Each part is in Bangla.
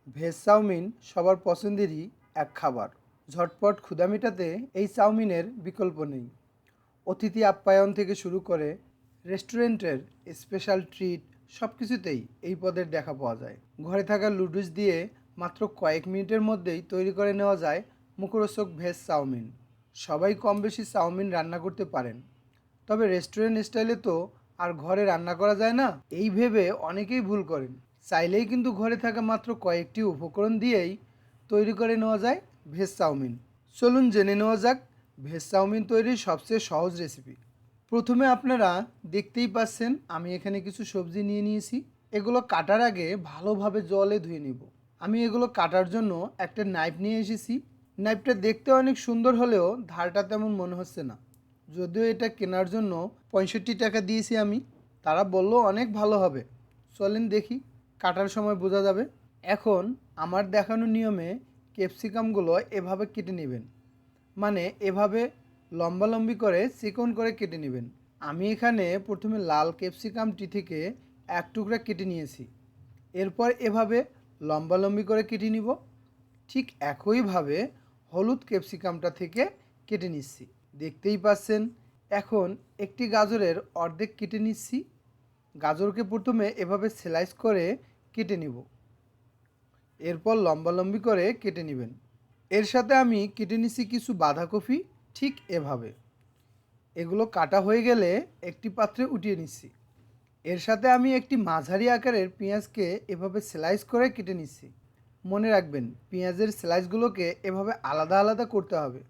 ভেজ চাউমিন সবার পছন্দেরই এক খাবার। ঝটপট ক্ষুধা মেটাতে এই চাউমিনের বিকল্প নেই। অতিথি আপ্যায়ন থেকে শুরু করে রেস্টুরেন্টের স্পেশাল ট্রিট সব কিছুতেই এই পদের দেখা পাওয়া যায়। ঘরে থাকা নুডলস দিয়ে মাত্র কয়েক মিনিটের মধ্যেই তৈরি করে নেওয়া যায় মুখরোচক ভেজ চাউমিন। সবাই কম বেশি চাউমিন রান্না করতে পারেন, তবে রেস্টুরেন্ট স্টাইলে তো আর ঘরে রান্না করা যায় না, এই ভেবে অনেকেই ভুল করেন। চাইলেই কিন্তু ঘরে থাকা মাত্র কয়েকটি উপকরণ দিয়েই তৈরি করে নেওয়া যায় ভেজ চাউমিন। চলুন জেনে নেওয়া যাক ভেজ চাউমিন তৈরির সবচেয়ে সহজ রেসিপি। প্রথমে আপনারা দেখতেই পাচ্ছেন আমি এখানে কিছু সবজি নিয়ে নিয়েছি। এগুলো কাটার আগে ভালোভাবে জলে ধুয়ে নিব। আমি এগুলো কাটার জন্য একটা নাইফ নিয়ে এসেছি। নাইফটা দেখতে অনেক সুন্দর হলেও ধারটা তেমন মনে হচ্ছে না, যদিও এটা কেনার জন্য 65 টাকা দিয়েছি আমি। তারা বললো অনেক ভালো হবে, চলেন দেখি, কাটার সময় বোঝা যাবে। এখন আমার দেখানো নিয়মে ক্যাপসিকামগুলো এভাবে কেটে নেবেন, মানে এভাবে লম্বালম্বি করে চিকন করে কেটে নেবেন। আমি এখানে প্রথমে লাল ক্যাপসিকামটি থেকে এক টুকরা কেটে নিয়েছি, এরপর এভাবে লম্বালম্বি করে কেটে নিব। ঠিক একইভাবে হলুদ ক্যাপসিকামটা থেকে কেটে নিচ্ছি, দেখতেই পাচ্ছেন। এখন একটি গাজরের অর্ধেক কেটে নিচ্ছি। গাজরকে প্রথমে এভাবে স্লাইস করে কেটে নিব, এরপর লম্বালম্বি করে কেটে নেবেন। এর সাথে আমি কেটে নিচ্ছি কিছু বাঁধাকপি, ঠিক এভাবে। এগুলো কাটা হয়ে গেলে একটি পাত্রে উঠিয়ে নিচ্ছি। এর সাথে আমি একটি মাঝারি আকারের পেঁয়াজকে এভাবে স্লাইস করে কেটে নিচ্ছি। মনে রাখবেন, পেঁয়াজের স্লাইসগুলোকে এভাবে আলাদা আলাদা করতে হবে,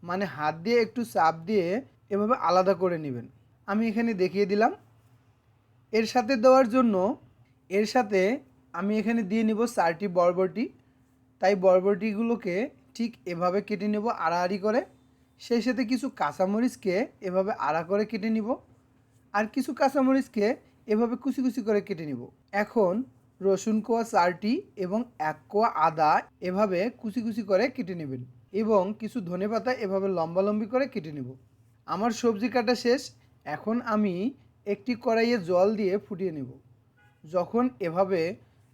মানে হাত দিয়ে একটু চাপ দিয়ে এভাবে আলাদা করে নেবেন। আমি এখানে দেখিয়ে দিলাম। এর সাথে দেওয়ার জন্য আমি এখানে দিয়ে নিব 4টি বরবটি। তাই বরবটিগুলোকে ঠিক এভাবে কেটে নেব আড়াআড়ি করে। সেই সাথে কিছু কাঁচামরিচকে এভাবে আড়া করে কেটে নিব, আর কিছু কাঁচামরিচকে এভাবে কুচি কুচি করে কেটে নিব। এখন রসুন কোয়া 4টি এবং 1 কোয়া আদা এভাবে কুচি কুচি করে কেটে নেবেন, এবং কিছু ধনেপাতা এভাবে লম্বালম্বি করে কেটে নেব। আমার সবজি কাটা শেষ। এখন আমি একটি কড়াইয়ে জল দিয়ে ফুটিয়ে নেব। যখন এভাবে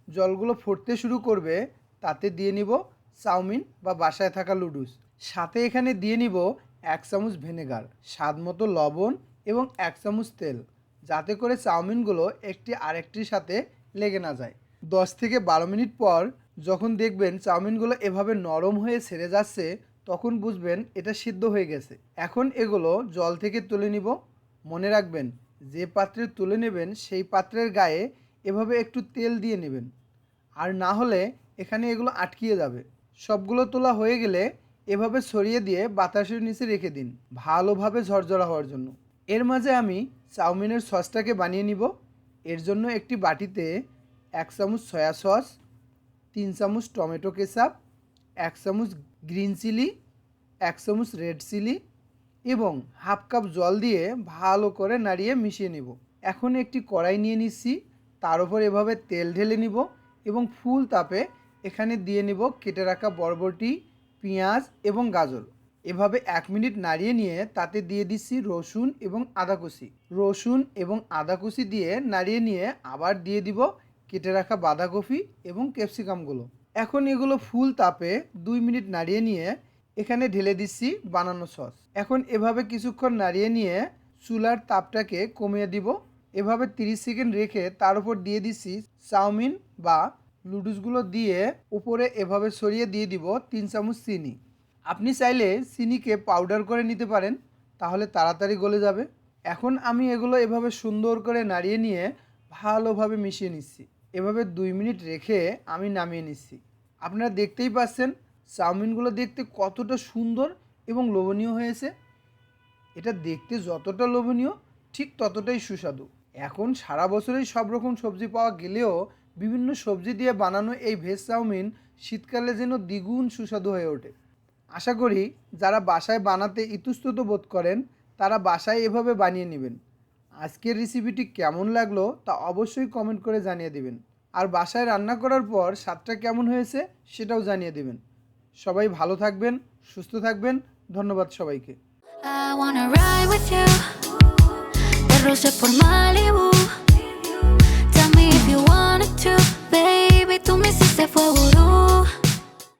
জলগুলো ফুটতে শুরু করবে, তাতে দিয়ে নিব চাউমিন বা বাসায় থাকা নুডলস। সাথে এখানে দিয়ে নিব 1 চামচ ভিনেগার, স্বাদ মতো লবণ এবং 1 চামচ তেল, যাতে করে চাউমিনগুলো একটি আরেকটির সাথে লেগে না যায়। 10 থেকে 12 মিনিট পর যখন দেখবেন চাউমিনগুলো এভাবে নরম হয়ে ছেড়ে যাচ্ছে, তখন বুঝবেন এটা সিদ্ধ হয়ে গেছে। এখন এগুলো জল থেকে তুলে নিব। মনে রাখবেন, যে পাত্রে তুলে নেবেন সেই পাত্রের গায়ে এভাবে একটু তেল দিয়ে নেবেন, আর না হলে এখানে এগুলো আটকিয়ে যাবে। সবগুলো তোলা হয়ে গেলে এভাবে ছড়িয়ে দিয়ে বাতাসের নিচে রেখে দিন, ভালোভাবে ঝরঝরা হওয়ার জন্য। এর মাঝে আমি চাউমিনের সসটাকে বানিয়ে নিব। এর জন্য একটি বাটিতে 1 চামচ সয়া সস, 3 চামচ টমেটো কেচাপ, 1 চামচ গ্রিন চিলি, 1 চামচ রেড চিলি এবং হাফ কাপ জল দিয়ে ভালো করে নাড়িয়ে মিশিয়ে নিব। এখন একটি কড়াই নিয়ে নিচ্ছি, তার উপর এভাবে তেল ঢেলে নিব এবং ফুল তাপে এখানে দিয়ে নিব কেটে রাখা বরবটি, পেঁয়াজ এবং গাজর। এভাবে 1 মিনিট নাড়িয়ে নিয়ে তাতে দিয়ে দিচ্ছি রসুন এবং আদা কুচি। রসুন এবং আদা কুচি দিয়ে নাড়িয়ে নিয়ে আবার দিয়ে দিব কেটে রাখা বাঁধাকপি এবং ক্যাপসিকামগুলো। এখন এগুলো ফুল তাপে 2 মিনিট নাড়িয়ে নিয়ে এখানে ঢেলে দিচ্ছি বানানো সস। এখন এভাবে কিছুক্ষণ নাড়িয়ে নিয়ে চুলার তাপটাকে কমিয়ে দিব। এভাবে 30 সেকেন্ড রেখে তার উপর দিয়ে দিচ্ছি চাউমিন বা নুডলসগুলো দিয়ে উপরে এভাবে ছড়িয়ে দিয়ে দিব 3 চামচ চিনি। আপনি চাইলে চিনিকে পাউডার করে নিতে পারেন, তাহলে তাড়াতাড়ি গলে যাবে। এখন আমি এগুলো এভাবে সুন্দর করে নাড়িয়ে নিয়ে ভালোভাবে মিশিয়ে নিচ্ছি। এভাবে 2 মিনিট রেখে আমি নামিয়ে নিচ্ছি। আপনারা দেখতেই পাচ্ছেন চাউমিনগুলো দেখতে কতটা সুন্দর এবং লোভনীয় হয়েছে। এটা দেখতে যতটা লোভনীয় ঠিক ততটাই সুস্বাদু। এখন সারা বছরই সব রকম সবজি পাওয়া গেলেও বিভিন্ন সবজি দিয়ে বানানো এই ভেজ চাউমিন শীতকালে যেন দ্বিগুণ সুস্বাদু হয়ে ওঠে। আশা করি যারা বাসায় বানাতে ইতস্তত বোধ করেন তারা বাসায় এভাবে বানিয়ে নেবেন। আজকের রেসিপিটি কেমন লাগলো তা অবশ্যই কমেন্ট করে জানিয়ে দেবেন, আর বাসায় রান্না করার পর স্বাদটা কেমন হয়েছে সেটাও জানিয়ে দেবেন। সবাই ভালো থাকবেন, সুস্থ থাকবেন। ধন্যবাদ সবাইকে। I wanna ride with you, the rosa por Malibu. Tell me if you wanted to, baby. Tú me hiciste fuego.